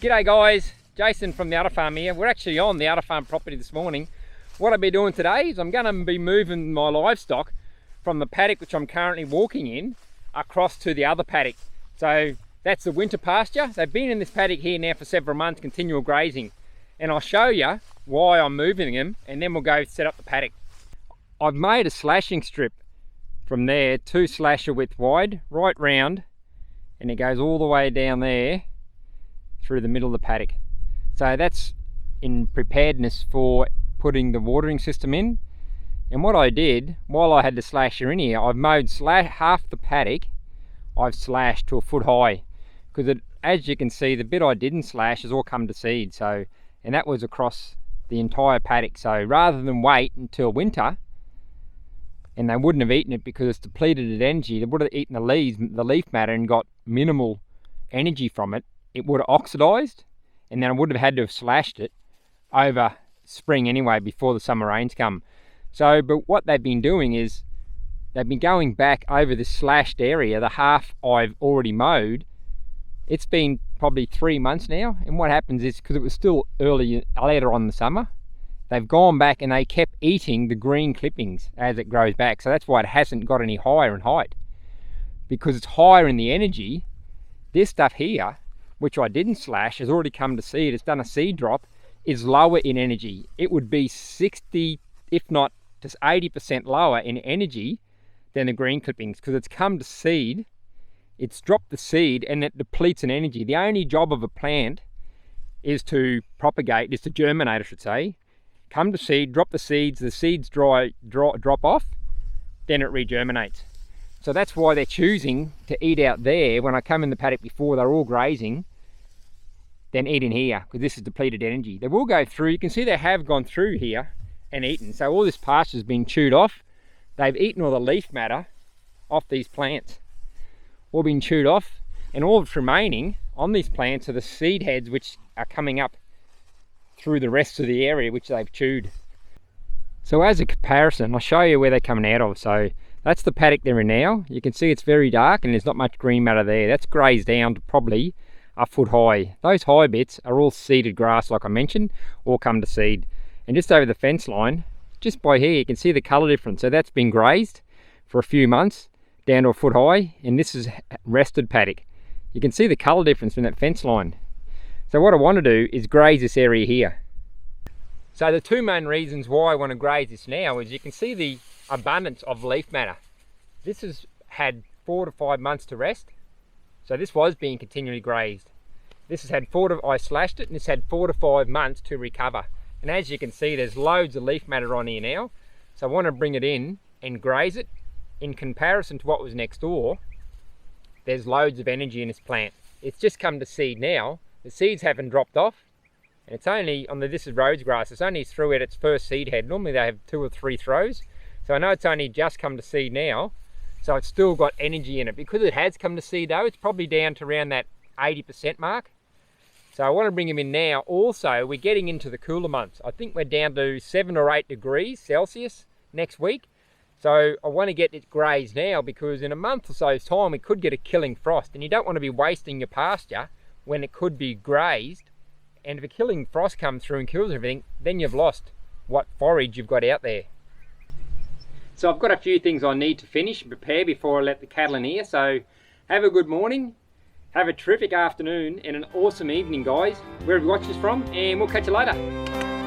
G'day guys, Jason from the Udder Farm here. We're actually on the Udder Farm property this morning. What I'll be doing today is I'm going to be moving my livestock from the paddock which I'm currently walking in across to the other paddock. So that's the winter pasture. They've been in this paddock here now for several months, continual grazing. And I'll show you why I'm moving them and then we'll go set up the paddock. I've made a slashing strip from there, 2 slasher width wide, right round, and it goes all the way down there through the middle of the paddock. So that's in preparedness for putting the watering system in. And what I did, while I had the slasher in here, I've mowed half the paddock, I've slashed to a foot high. Because as you can see, the bit I didn't slash has all come to seed. So, and that was across the entire paddock. So rather than wait until winter, and they wouldn't have eaten it because it's depleted its energy, they would have eaten the leaf matter and got minimal energy from it. It would have oxidized, and then I would have had to have slashed it over spring anyway before the summer rains come. So, but what they've been doing is they've been going back over this slashed area, the half I've already mowed. It's been probably 3 months now, and what happens is, because it was still later on in the summer, they've gone back and they kept eating the green clippings as it grows back. So that's why it hasn't got any higher in height, because it's higher in the energy. This stuff here, which I didn't slash, has already come to seed. It's done a seed drop, is lower in energy. It would be 60, if not just 80% lower in energy than the green clippings, because it's come to seed, it's dropped the seed, and it depletes in energy. The only job of a plant is to propagate, is to germinate, I should say. Come to seed, drop the seeds drop off, then it regerminates. So that's why they're choosing to eat out there. When I come in the paddock before, they're all grazing, then eat in here, because this is depleted energy. They will go through, you can see they have gone through here and eaten. So all this pasture has been chewed off. They've eaten all the leaf matter off these plants. All been chewed off, and all that's remaining on these plants are the seed heads which are coming up through the rest of the area which they've chewed. So as a comparison, I'll show you where they're coming out of. So that's the paddock they're in now. You can see it's very dark and there's not much green matter there. That's grazed down to probably a foot high. Those high bits are all seeded grass, like I mentioned, all come to seed. And just over the fence line, just by here, you can see the colour difference. So that's been grazed for a few months down to a foot high, and this is rested paddock. You can see the colour difference from that fence line. So what I want to do is graze this area here. So the 2 main reasons why I want to graze this now is you can see the abundance of leaf matter. This has had 4 to 5 months to rest. So this was being continually grazed. This has had I slashed it, and it's had 4 to 5 months to recover. And as you can see, there's loads of leaf matter on here now. So I want to bring it in and graze it. In comparison to what was next door, there's loads of energy in this plant. It's just come to seed now. The seeds haven't dropped off. And it's only, this is rose grass, it's only through at its first seed head. Normally they have 2 or 3 throws. So I know it's only just come to seed now. So it's still got energy in it. Because it has come to seed though, it's probably down to around that 80% mark. So I want to bring them in now. Also, we're getting into the cooler months. I think we're down to 7 or 8 degrees Celsius next week. So I want to get it grazed now, because in a month or so's time we could get a killing frost, and you don't want to be wasting your pasture when it could be grazed. And if a killing frost comes through and kills everything, then you've lost what forage you've got out there. So I've got a few things I need to finish and prepare before I let the cattle in here. So have a good morning, have a terrific afternoon, and an awesome evening, guys, wherever you watch this from, and we'll catch you later.